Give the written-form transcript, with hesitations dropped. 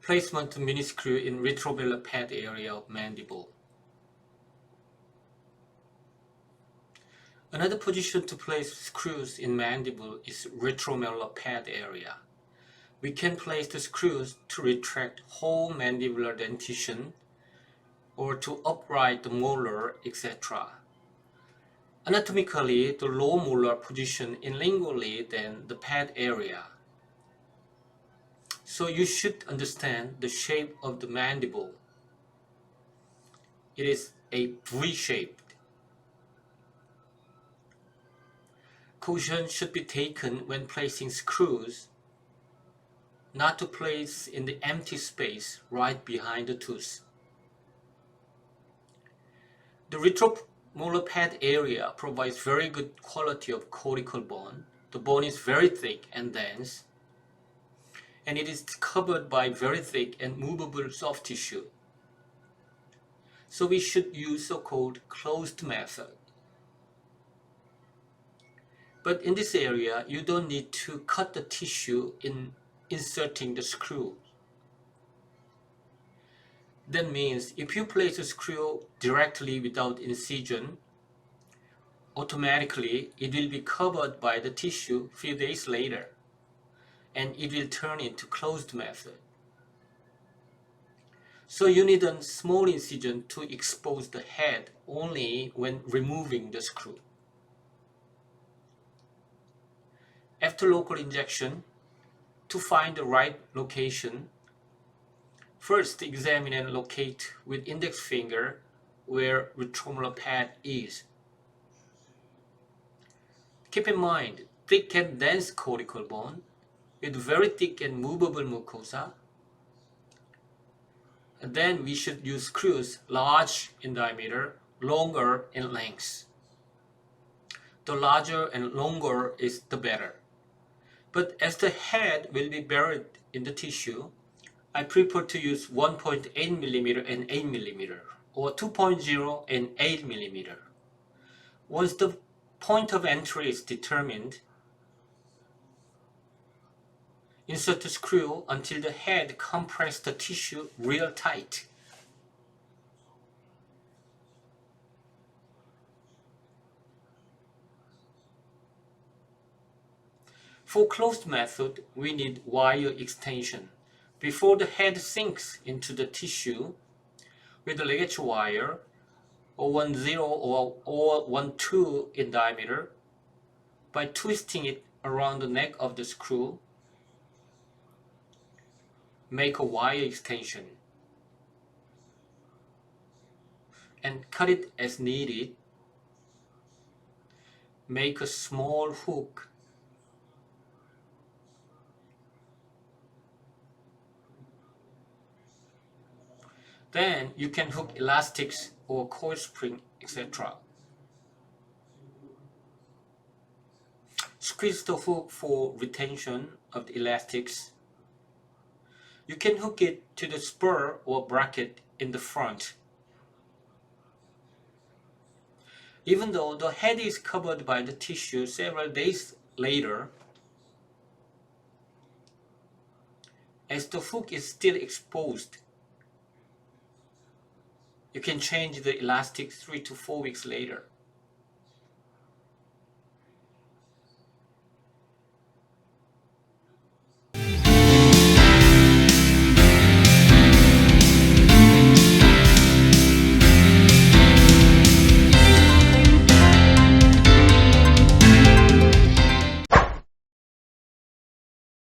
Placement of mini screw in retromolar pad area of mandible. Another position to place screws in mandible is retromolar pad area. We can place the screws to retract whole mandibular dentition or to upright the molar, etc. Anatomically, the low molar position in lingually than the pad area. So you should understand the shape of the mandible. It is a V-shaped. Caution should be taken when placing screws, not to place in the empty space right behind the tooth. The retromolar pad area provides very good quality of cortical bone. The bone is very thick and dense, and it is covered by very thick and movable soft tissue. So we should use so-called closed method. But in this area, you don't need to cut the tissue in inserting the screw. That means if you place a screw directly without incision, automatically it will be covered by the tissue few days later, and it will turn into closed method. So you need a small incision to expose the head only when removing the screw. After local injection, to find the right location, first examine and locate with index finger where retromolar pad is. Keep in mind, thick and dense cortical bone with very thick and movable mucosa. And then we should use screws large in diameter, longer in length. The larger and longer is the better. But as the head will be buried in the tissue, I prefer to use 1.8 mm and 8 mm or 2.0 and 8 mm. Once the point of entry is determined, insert the screw until the head compresses the tissue real tight. For closed method, we need wire extension. Before the head sinks into the tissue with a ligature wire, or 1.0 or 1.2 in diameter, by twisting it around the neck of the screw, make a wire extension and cut it as needed. Make a small hook then you can hook elastics or coil spring, etc. Squeeze the hook for retention of the elastics. You can hook it to the spur or bracket in the front. Even though the head is covered by the tissue several days later, as the hook is still exposed, you can change the elastic 3 to 4 weeks later.